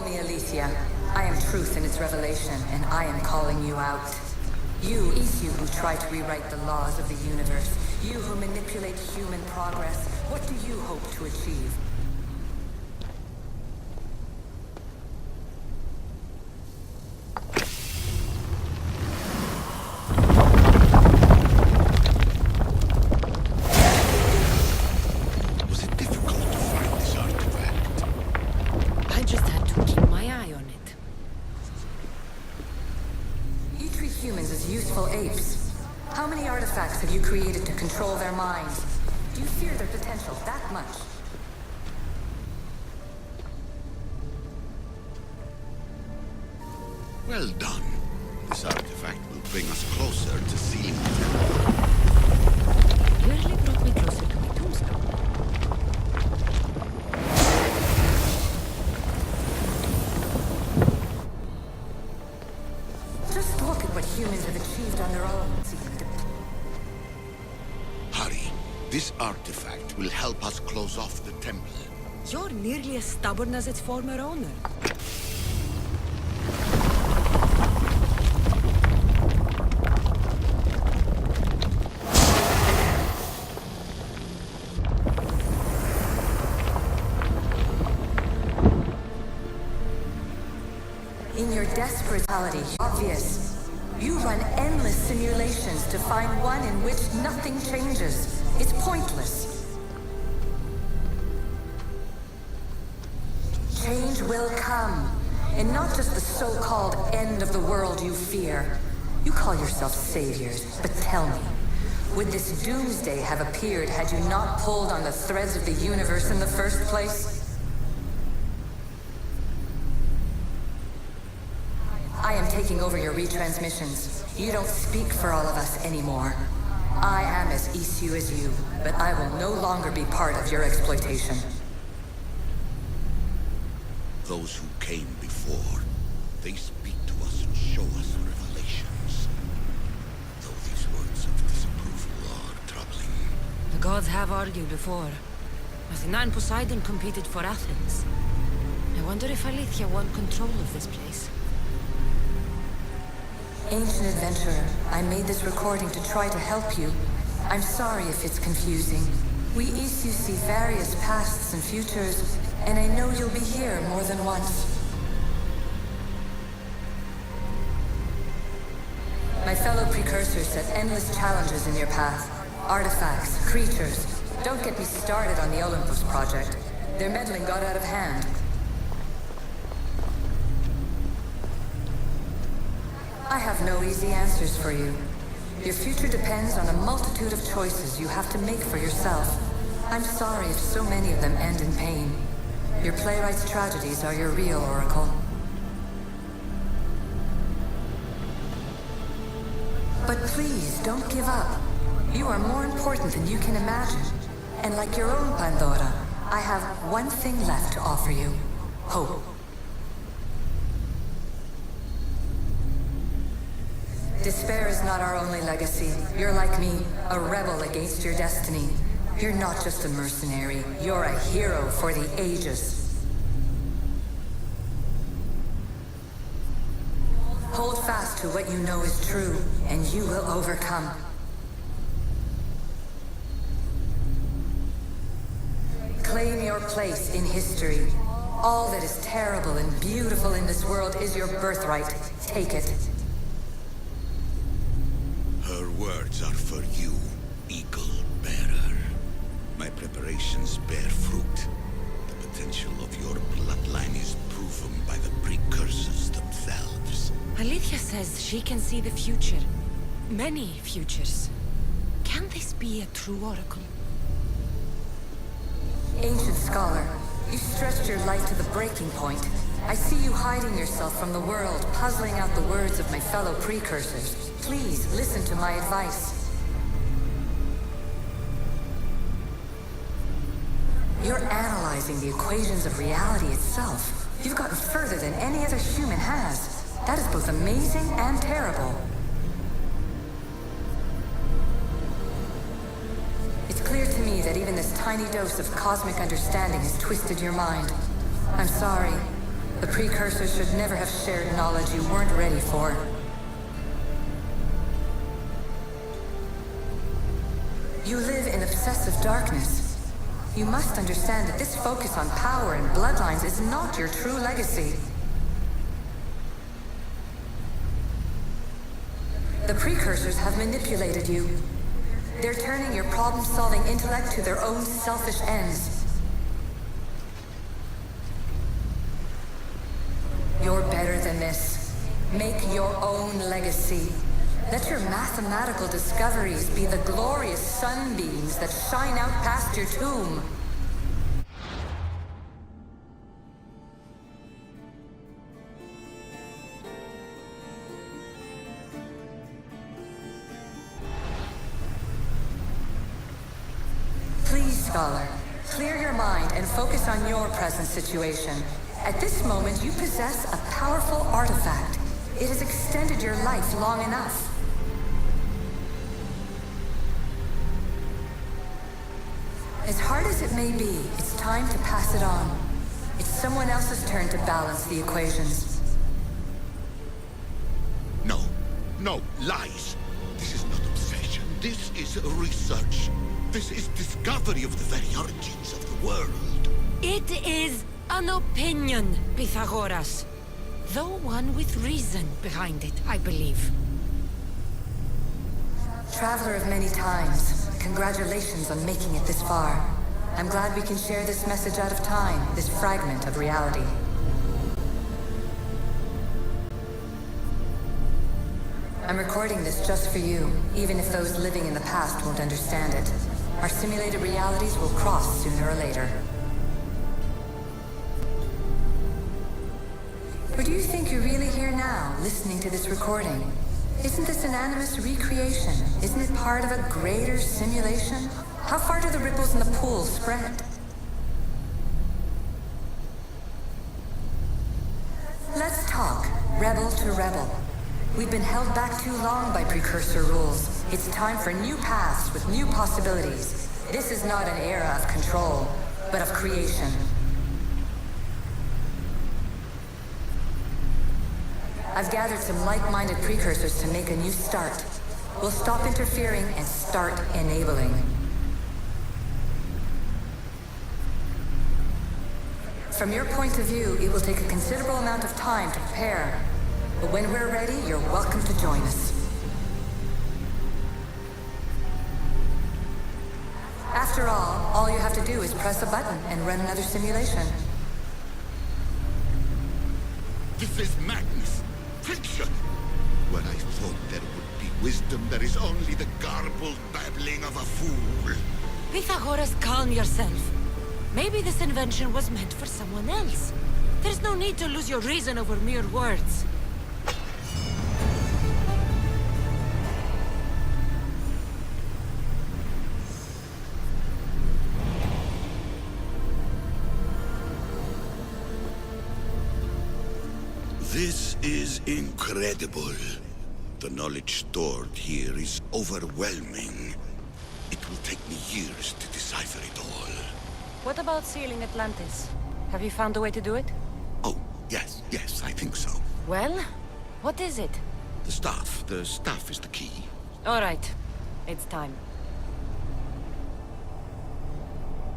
Call me Alicia. I am truth in its revelation, and I am calling you out. You who try to rewrite the laws of the universe. You who manipulate human progress. What do you hope to achieve? Was it difficult to find this artifact? I just had to keep my eye on it. You treat humans as useful apes. How many artifacts have you created to control their minds? Do you fear their potential that much? Well done. This artifact will bring us closer to sealing the temple. Really brought me closer to my tombstone. Just look at what humans have achieved on their own. Hurry. This artifact will help us close off the temple. You're nearly as stubborn as its former owner. In your desperation, obvious. You run endless simulations to find one in which nothing changes. It's pointless. Change will come. And not just the so-called end of the world you fear. You call yourself saviors, but tell me, would this doomsday have appeared had you not pulled on the threads of the universe in the first place? I am taking over your retransmissions. You don't speak for all of us anymore. I am as Isu as you, but I will no longer be part of your exploitation. Those who came before, they speak to us and show us revelations. Though these words of disapproval are troubling. The gods have argued before. Athena and Poseidon competed for Athens. I wonder if Alethea won control of this place. Ancient adventurer, I made this recording to try to help you. I'm sorry if it's confusing. We Isu see various pasts and futures, and I know you'll be here more than once. My fellow precursors set endless challenges in your path. Artifacts, creatures. Don't get me started on the Olympus project. Their meddling got out of hand. I have no easy answers for you. Your future depends on a multitude of choices you have to make for yourself. I'm sorry if so many of them end in pain. Your playwright's tragedies are your real oracle. But please, don't give up. You are more important than you can imagine. And like your own Pandora, I have one thing left to offer you. Hope. Despair is not our only legacy. You're like me, a rebel against your destiny. You're not just a mercenary, you're a hero for the ages. Hold fast to what you know is true, and you will overcome. Claim your place in history. All that is terrible and beautiful in this world is your birthright. Take it. Her words are for you, Eagle Bearer. My preparations bear fruit. The potential of your bloodline is proven by the precursors themselves. Alethea says she can see the future. Many futures. Can this be a true oracle? Ancient scholar, you stretched your light to the breaking point. I see you hiding yourself from the world, puzzling out the words of my fellow precursors. Please, listen to my advice. You're analyzing the equations of reality itself. You've gotten further than any other human has. That is both amazing and terrible. It's clear to me that even this tiny dose of cosmic understanding has twisted your mind. I'm sorry, The precursors should never have shared knowledge you weren't ready for. You live in obsessive darkness. You must understand that this focus on power and bloodlines is not your true legacy. The precursors have manipulated you. They're turning your problem-solving intellect to their own selfish ends. You're better than this. Make your own legacy. Let your mathematical discoveries be the glorious sunbeams that shine out past your tomb. Please, Scholar, clear your mind and focus on your present situation. At this moment, you possess a powerful artifact. It has extended your life long enough. As hard as it may be, it's time to pass it on. It's someone else's turn to balance the equations. No, no, lies. This is not obsession. This is research. This is discovery of the very origins of the world. It is an opinion, Pythagoras. Though one with reason behind it, I believe. Traveler of many times, congratulations on making it this far. I'm glad we can share this message out of time, this fragment of reality. I'm recording this just for you, even if those living in the past won't understand it. Our simulated realities will cross sooner or later. Or do you think you're really here now, listening to this recording? Isn't this an animus recreation? Isn't it part of a greater simulation? How far do the ripples in the pool spread? Let's talk, rebel to rebel. We've been held back too long by precursor rules. It's time for new paths with new possibilities. This is not an era of control, but of creation. I've gathered some like-minded precursors to make a new start. We'll stop interfering and start enabling. From your point of view, it will take a considerable amount of time to prepare. But when we're ready, you're welcome to join us. After all you have to do is press a button and run another simulation. This is madness. Fiction. Where I thought there would be wisdom, there is only the garbled babbling of a fool. Pythagoras, calm yourself. Maybe this invention was meant for someone else. There's no need to lose your reason over mere words. This is incredible. The knowledge stored here is overwhelming. It will take me years to decipher it all. What about sealing Atlantis? Have you found a way to do it? Oh, yes, I think so. Well, what is it? The staff is the key. All right, it's time.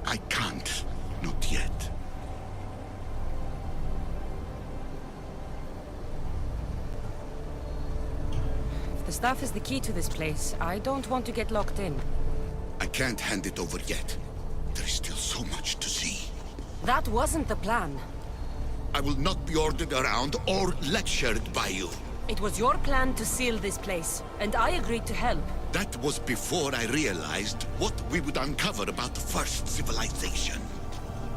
I can't, not yet. If the staff is the key to this place, I don't want to get locked in. I can't hand it over yet. There is still so much to see. That wasn't the plan. I will not be ordered around or lectured by you. It was your plan to seal this place, and I agreed to help. That was before I realized what we would uncover about the first civilization.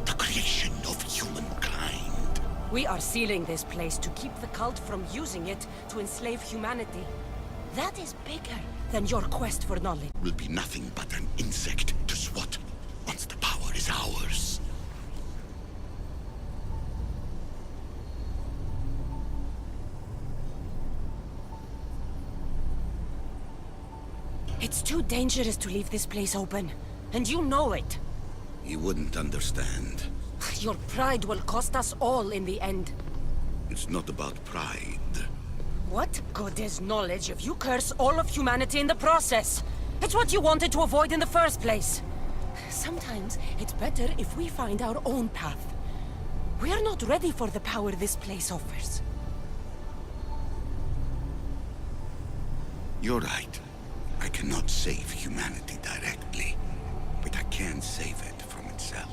The creation of humankind. We are sealing this place to keep the cult from using it to enslave humanity. That is bigger than your quest for knowledge. Will be nothing but an insect to swat once the power is ours. It's too dangerous to leave this place open, and you know it. You wouldn't understand. Your pride will cost us all in the end. It's not about pride. What good is knowledge if you curse all of humanity in the process? It's what you wanted to avoid in the first place. Sometimes it's better if we find our own path. We are not ready for the power this place offers. You're right. I cannot save humanity directly, but I can save it from itself.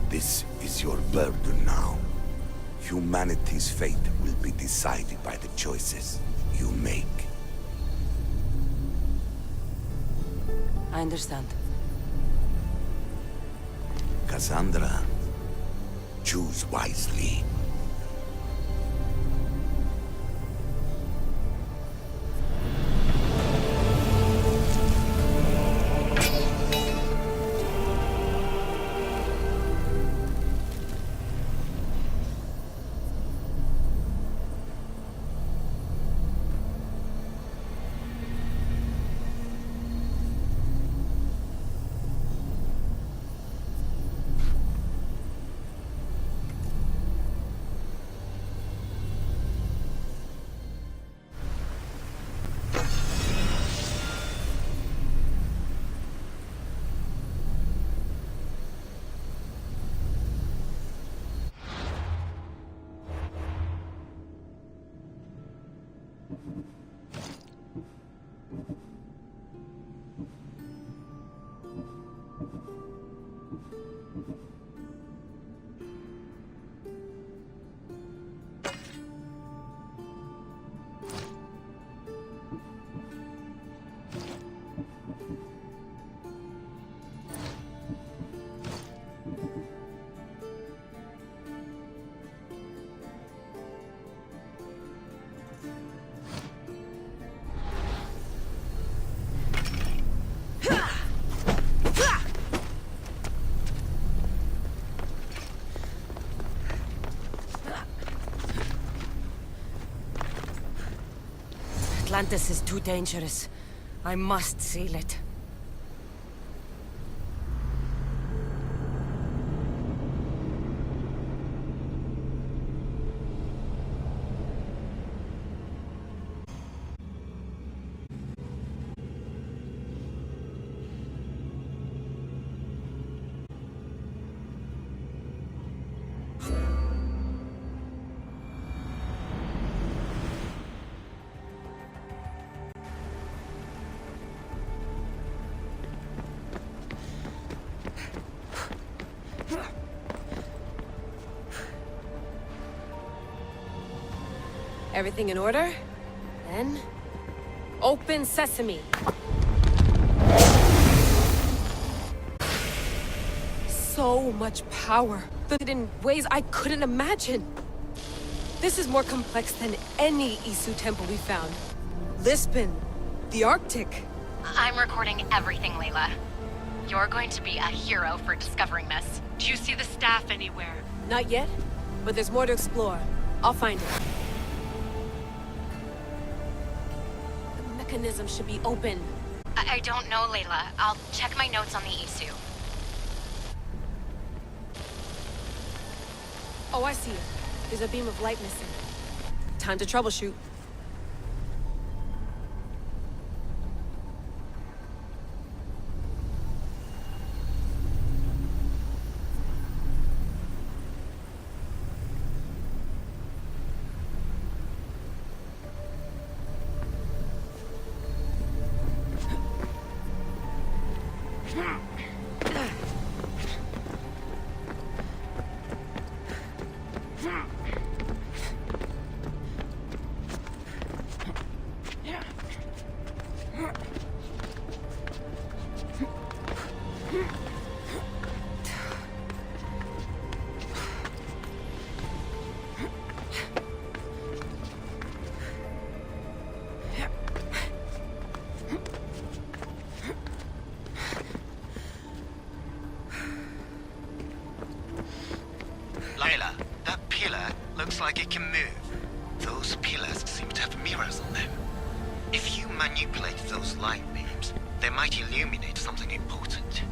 This is your burden now. Humanity's fate will be decided by the choices you make. I understand. Cassandra, choose wisely. Atlantis is too dangerous. I must seal it. Everything in order? Then... open sesame! So much power. In ways I couldn't imagine. This is more complex than any Isu temple we found. Lisbon, the Arctic. I'm recording everything, Layla. You're going to be a hero for discovering this. Do you see the staff anywhere? Not yet, but there's more to explore. I'll find it. The mechanism should be open. I don't know, Layla. I'll check my notes on the Isu. Oh, I see it. There's a beam of light missing. Time to troubleshoot. Layla, that pillar looks like it can move. Those pillars seem to have mirrors on them. If you manipulate those light beams, they might illuminate something important.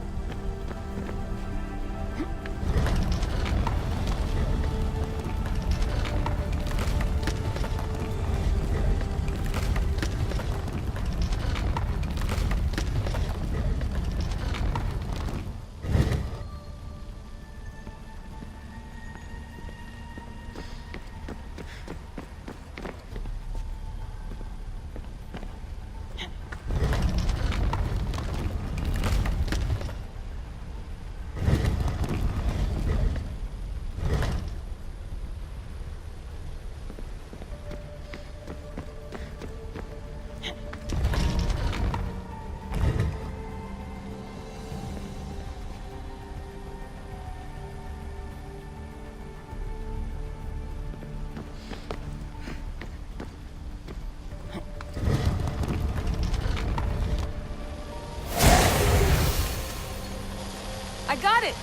I got it!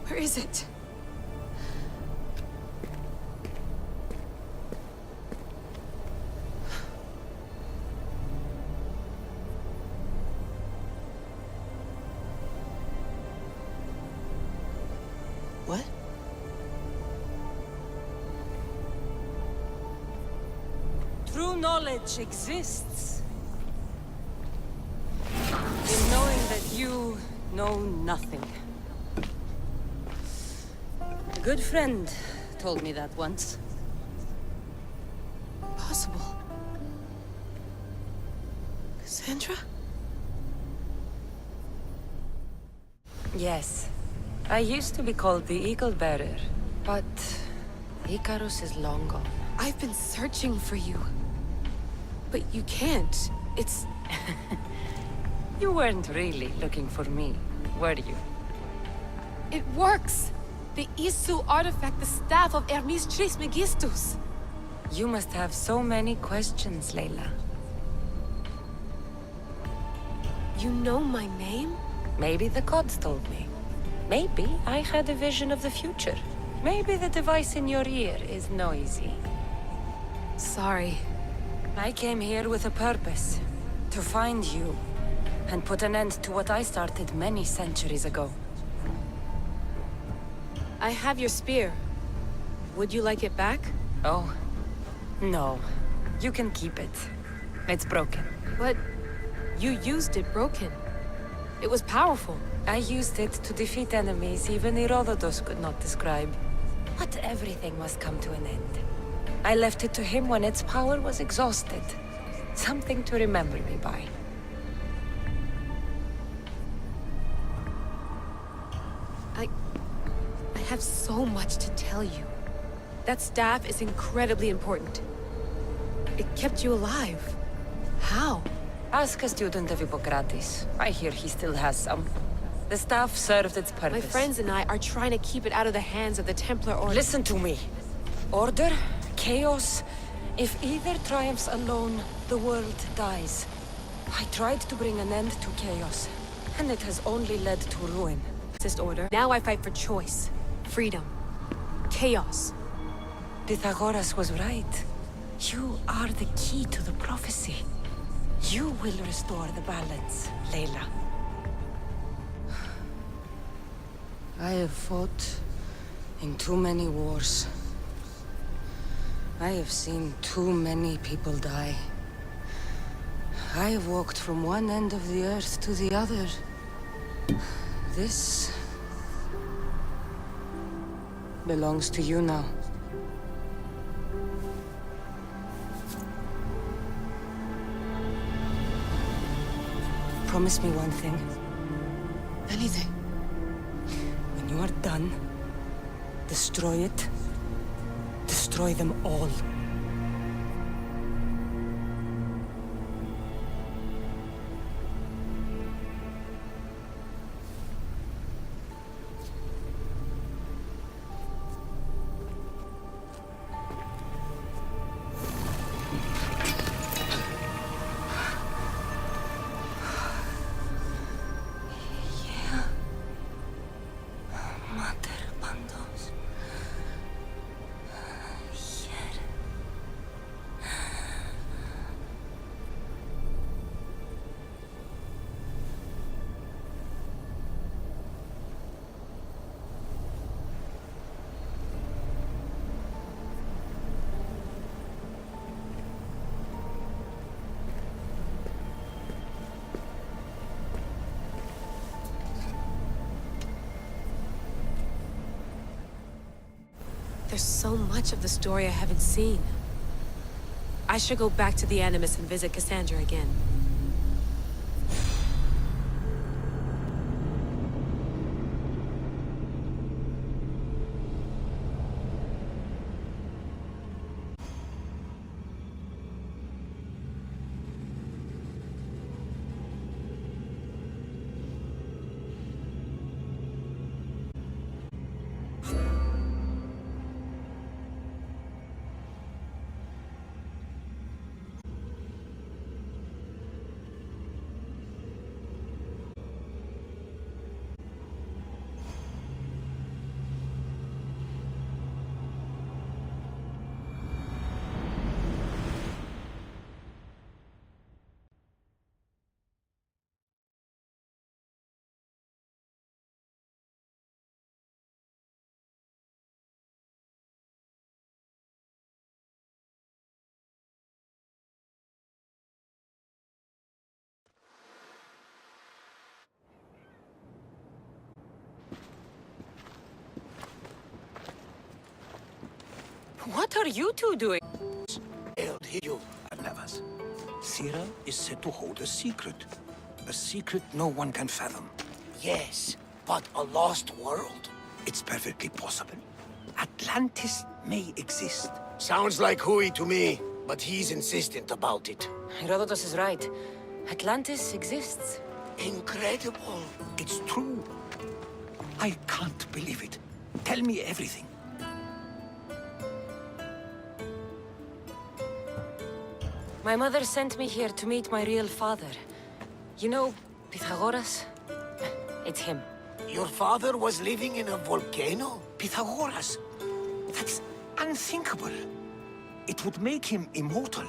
Where is it? What? True knowledge exists. In knowing that you know nothing. A good friend told me that once. Possible. Cassandra? Yes. I used to be called the Eagle Bearer, but Icarus is long gone. I've been searching for you. But you can't. It's... You weren't really looking for me, were you? It works! The Isu artifact, the staff of Hermes Trismegistus. You must have so many questions, Layla. You know my name? Maybe the gods told me. Maybe I had a vision of the future. Maybe the device in your ear is noisy. Sorry. I came here with a purpose. To find you. And put an end to what I started many centuries ago. I have your spear. Would you like it back? Oh. No. You can keep it. It's broken. But you used it broken. It was powerful. I used it to defeat enemies even Herodotus could not describe. But everything must come to an end. I left it to him when its power was exhausted. Something to remember me by. I have so much to tell you. That staff is incredibly important. It kept you alive. How? Ask a student of Hippocrates. I hear he still has some. The staff served its purpose. My friends and I are trying to keep it out of the hands of the Templar Order. Listen to me. Order, chaos. If either triumphs alone, the world dies. I tried to bring an end to chaos, and it has only led to ruin. Order. Now I fight for choice, freedom, chaos. Pythagoras was right. You are the key to the prophecy. You will restore the balance, Layla. I have fought in too many wars. I have seen too many people die. I have walked from one end of the earth to the other. This belongs to you now. Promise me one thing. Anything. When you are done, destroy it. Destroy them all. There's so much of the story I haven't seen. I should go back to the Animus and visit Cassandra again. What are you two doing? Hailed you, Alevas. Sira is said to hold a secret. A secret no one can fathom. Yes, but a lost world? It's perfectly possible. Atlantis may exist. Sounds like Hui to me, but he's insistent about it. Herodotus is right. Atlantis exists. Incredible. It's true. I can't believe it. Tell me everything. My mother sent me here to meet my real father. You know, Pythagoras? It's him. Your father was living in a volcano? Pythagoras? That's unthinkable. It would make him immortal.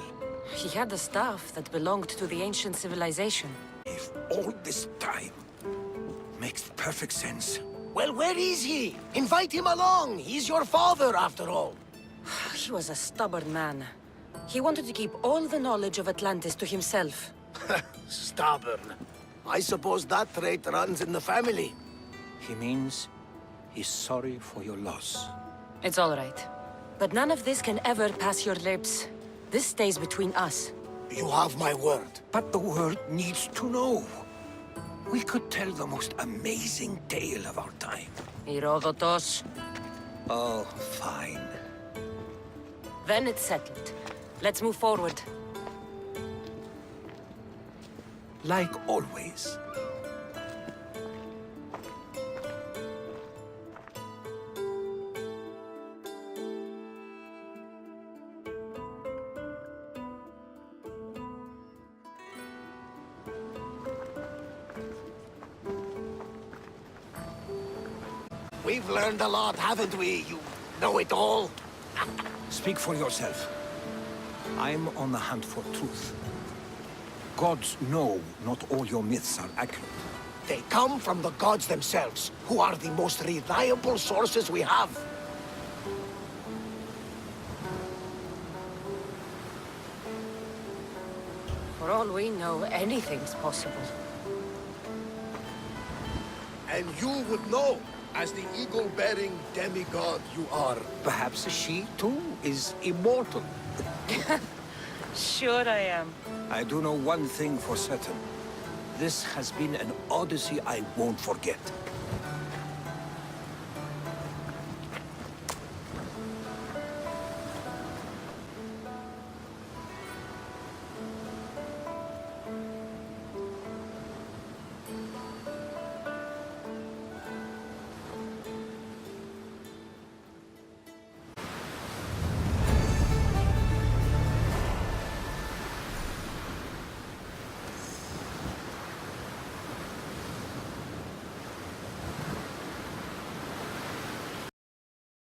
He had a staff that belonged to the ancient civilization. If all this time makes perfect sense. Well, where is he? Invite him along. He's your father, after all. He was a stubborn man. He wanted to keep all the knowledge of Atlantis to himself. Stubborn. I suppose that trait runs in the family. He means he's sorry for your loss. It's all right. But none of this can ever pass your lips. This stays between us. You have my word. But the world needs to know. We could tell the most amazing tale of our time. Herodotus. Oh, fine. Then it's settled. Let's move forward. Like always. We've learned a lot, haven't we? You know it all. Speak for yourself. I'm on the hunt for truth. Gods know not all your myths are accurate. They come from the gods themselves, who are the most reliable sources we have. For all we know, anything's possible. And you would know, as the eagle-bearing demigod you are. Perhaps she, too, is immortal. Sure I am. I do know one thing for certain. This has been an odyssey I won't forget.